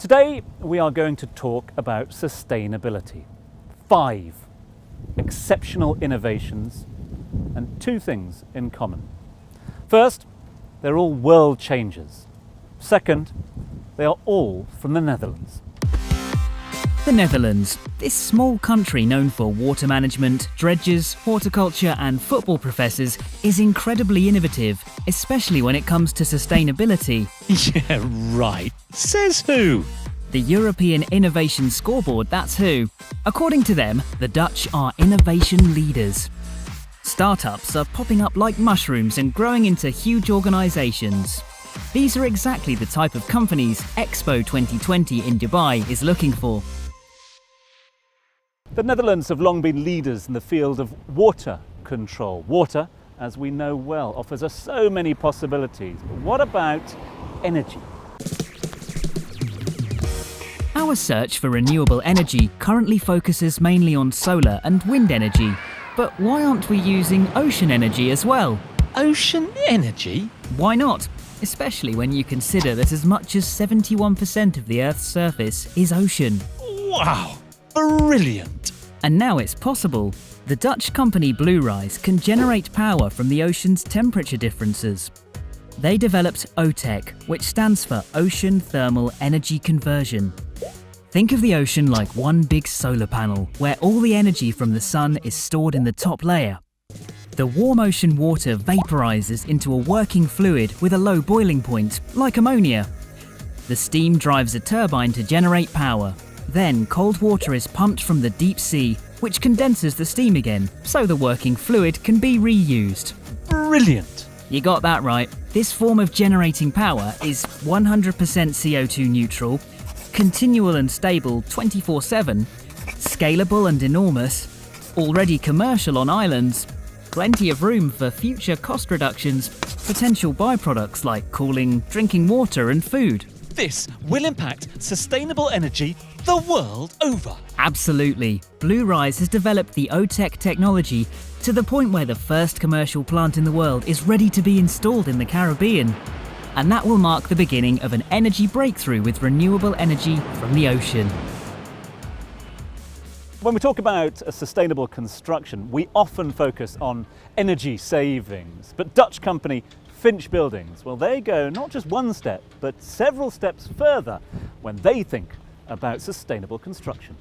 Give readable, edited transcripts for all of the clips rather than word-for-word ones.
Today we are going to talk about sustainability. 5 exceptional innovations and 2 things in common. First, they're all world changers. Second, they are all from the Netherlands. The Netherlands, this small country known for water management, dredges, horticulture and football professors, is incredibly innovative, especially when it comes to sustainability. Yeah, right. Says who? The European Innovation Scoreboard, that's who. According to them, the Dutch are innovation leaders. Startups are popping up like mushrooms and growing into huge organisations. These are exactly the type of companies Expo 2020 in Dubai is looking for. The Netherlands have long been leaders in the field of water control. Water, as we know well, offers us so many possibilities. But what about energy? Our search for renewable energy currently focuses mainly on solar and wind energy. But why aren't we using ocean energy as well? Ocean energy? Why not? Especially when you consider that as much as 71% of the Earth's surface is ocean. Wow, brilliant! And now it's possible. The Dutch company Bluerise can generate power from the ocean's temperature differences. They developed OTEC, which stands for Ocean Thermal Energy Conversion. Think of the ocean like one big solar panel, where all the energy from the sun is stored in the top layer. The warm ocean water vaporizes into a working fluid with a low boiling point, like ammonia. The steam drives a turbine to generate power. Then cold water is pumped from the deep sea, which condenses the steam again, so the working fluid can be reused. Brilliant! You got that right. This form of generating power is 100% CO2 neutral, continual and stable 24/7, scalable and enormous, already commercial on islands, plenty of room for future cost reductions, potential byproducts like cooling, drinking water and food. This will impact sustainable energy the world over. Absolutely. Bluerise has developed the OTEC technology to the point where the first commercial plant in the world is ready to be installed in the Caribbean. And that will mark the beginning of an energy breakthrough with renewable energy from the ocean. When we talk about a sustainable construction, we often focus on energy savings. But Dutch company Finch Buildings, well, they go not just one step, but several steps further when they think about sustainable construction.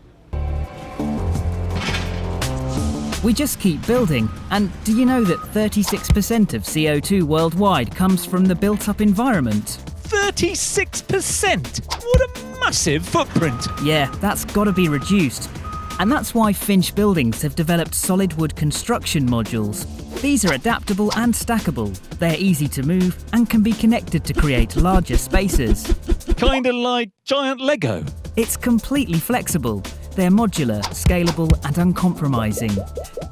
We just keep building, and do you know that 36% of CO2 worldwide comes from the built-up environment? 36%! What a massive footprint! Yeah, that's got to be reduced. And that's why Finch Buildings have developed solid wood construction modules. These are adaptable and stackable. They're easy to move and can be connected to create larger spaces. Kinda like giant Lego. It's completely flexible. They're modular, scalable and uncompromising.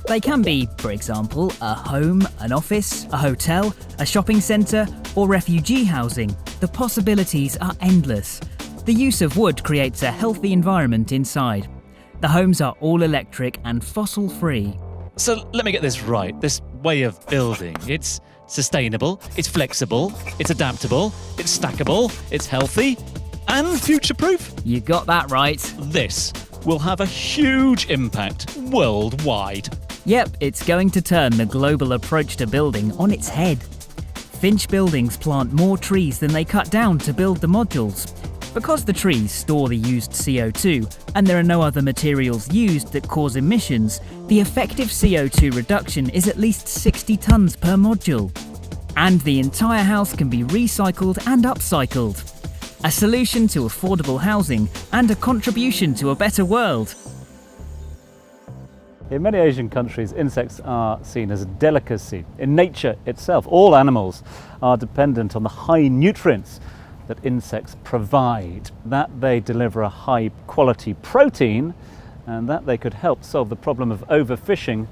They can be, for example, a home, an office, a hotel, a shopping centre or refugee housing. The possibilities are endless. The use of wood creates a healthy environment inside. The homes are all electric and fossil-free. So let me get this right. This way of building, it's sustainable, it's flexible, it's adaptable, it's stackable, it's healthy and future-proof. You got that right. This will have a huge impact worldwide. Yep, it's going to turn the global approach to building on its head. Finch Buildings plant more trees than they cut down to build the modules. Because the trees store the used CO2 and there are no other materials used that cause emissions, the effective CO2 reduction is at least 60 tonnes per module. And the entire house can be recycled and upcycled. A solution to affordable housing and a contribution to a better world. In many Asian countries, insects are seen as a delicacy. In nature itself, all animals are dependent on the high nutrients that insects provide, that they deliver a high quality protein, and that they could help solve the problem of overfishing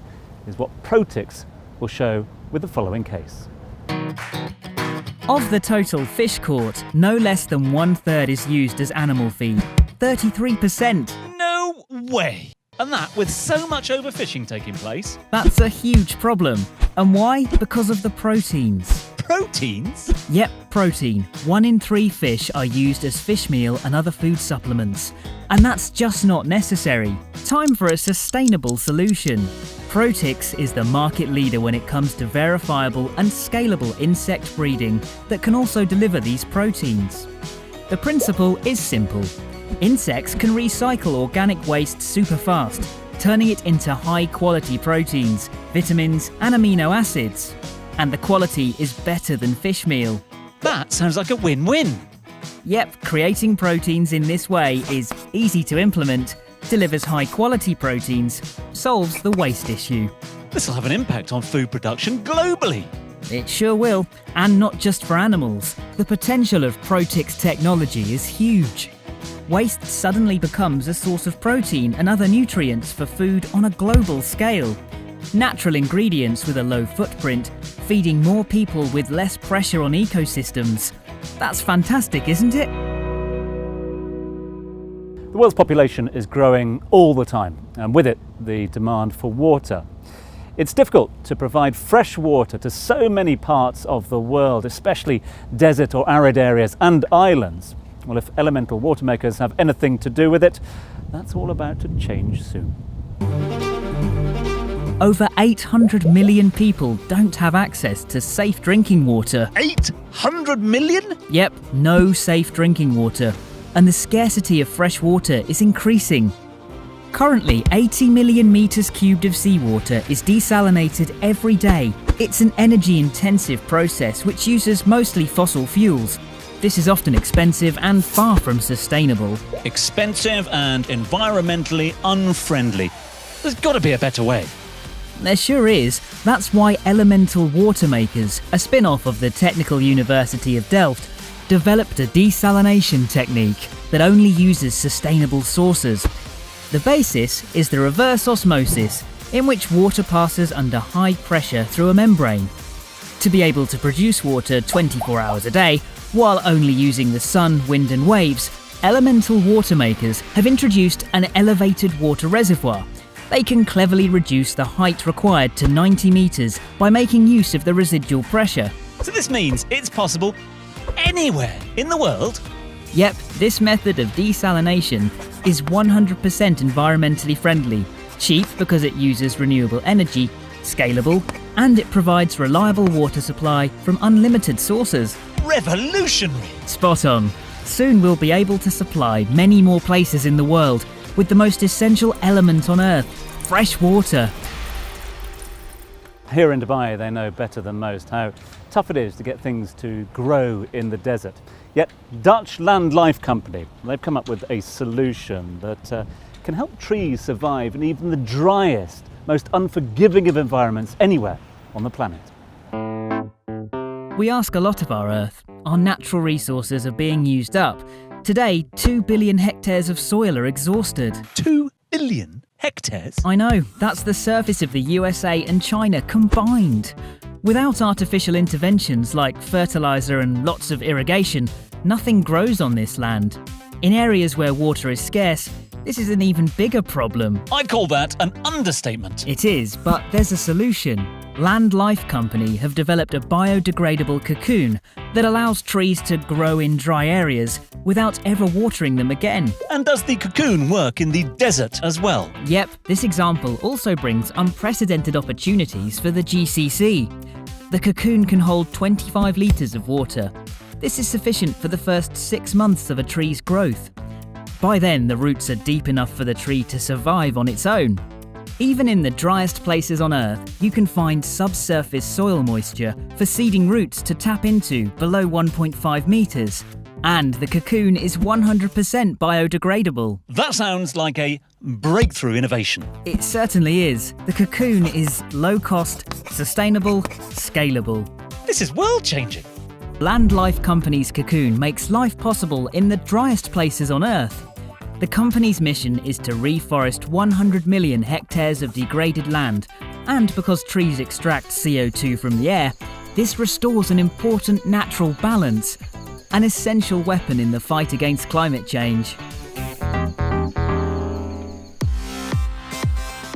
is what Producties will show with the following case. Of the total fish caught, no less than 1/3 is used as animal feed. 33%. No way! And that with so much overfishing taking place. That's a huge problem. And why? Because of the proteins. Proteins? Yep, protein. 1 in 3 fish are used as fish meal and other food supplements. And that's just not necessary. Time for a sustainable solution. Protix is the market leader when it comes to verifiable and scalable insect breeding that can also deliver these proteins. The principle is simple. Insects can recycle organic waste super fast, turning it into high-quality proteins, vitamins and amino acids. And the quality is better than fish meal. That sounds like a win-win. Yep, creating proteins in this way is easy to implement, delivers high-quality proteins, solves the waste issue. This will have an impact on food production globally. It sure will, and not just for animals. The potential of Protix technology is huge. Waste suddenly becomes a source of protein and other nutrients for food on a global scale. Natural ingredients with a low footprint, feeding more people with less pressure on ecosystems. That's fantastic, isn't it? The world's population is growing all the time, and with it, the demand for water. It's difficult to provide fresh water to so many parts of the world, especially desert or arid areas and islands. Well, if elemental water makers have anything to do with it, that's all about to change soon. Over 800 million people don't have access to safe drinking water. 800 million? Yep, no safe drinking water. And the scarcity of fresh water is increasing. Currently, 80 million metres cubed of seawater is desalinated every day. It's an energy-intensive process which uses mostly fossil fuels. This is often expensive and far from sustainable. Expensive and environmentally unfriendly. There's got to be a better way. There sure is. That's why Elemental Water Makers, a spin-off of the Technical University of Delft, developed a desalination technique that only uses sustainable sources. The basis is the reverse osmosis, in which water passes under high pressure through a membrane. To be able to produce water 24 hours a day, while only using the sun, wind and waves, Elemental Water Makers have introduced an elevated water reservoir. They can cleverly reduce the height required to 90 metres by making use of the residual pressure. So this means it's possible anywhere in the world? Yep, this method of desalination is 100% environmentally friendly, cheap because it uses renewable energy, scalable, and it provides reliable water supply from unlimited sources. Revolutionary! Spot on. Soon we'll be able to supply many more places in the world with the most essential element on Earth, fresh water. Here in Dubai, they know better than most how tough it is to get things to grow in the desert. Yet Dutch Land Life Company, they've come up with a solution that can help trees survive in even the driest, most unforgiving of environments anywhere on the planet. We ask a lot of our Earth. Our natural resources are being used up. Today, 2 billion hectares of soil are exhausted. 2 billion hectares? I know, that's the surface of the USA and China combined. Without artificial interventions like fertilizer and lots of irrigation, nothing grows on this land. In areas where water is scarce, this is an even bigger problem. I'd call that an understatement. It is, but there's a solution. Land Life Company have developed a biodegradable cocoon that allows trees to grow in dry areas without ever watering them again. And does the cocoon work in the desert as well? Yep, this example also brings unprecedented opportunities for the GCC. The cocoon can hold 25 litres of water. This is sufficient for the first 6 months of a tree's growth. By then, the roots are deep enough for the tree to survive on its own. Even in the driest places on Earth, you can find subsurface soil moisture for seeding roots to tap into below 1.5 metres. And the cocoon is 100% biodegradable. That sounds like a breakthrough innovation. It certainly is. The cocoon is low cost, sustainable, scalable. This is world-changing. Land Life Company's cocoon makes life possible in the driest places on Earth. The company's mission is to reforest 100 million hectares of degraded land, and because trees extract CO2 from the air, this restores an important natural balance, an essential weapon in the fight against climate change.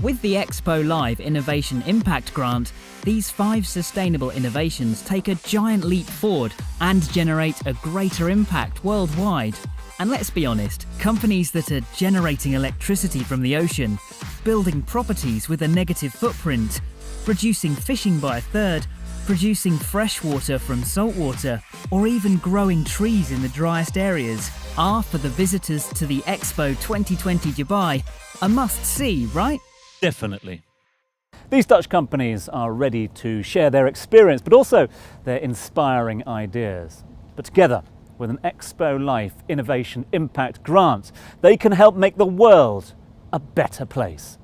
With the Expo Live Innovation Impact Grant, these 5 sustainable innovations take a giant leap forward and generate a greater impact worldwide. And let's be honest, companies that are generating electricity from the ocean, building properties with a negative footprint, reducing fishing by a third, producing fresh water from salt water, or even growing trees in the driest areas are, for the visitors to the Expo 2020 Dubai, a must-see, right? Definitely. These Dutch companies are ready to share their experience, but also their inspiring ideas. But together, with an Expo Life Innovation Impact Grant, they can help make the world a better place.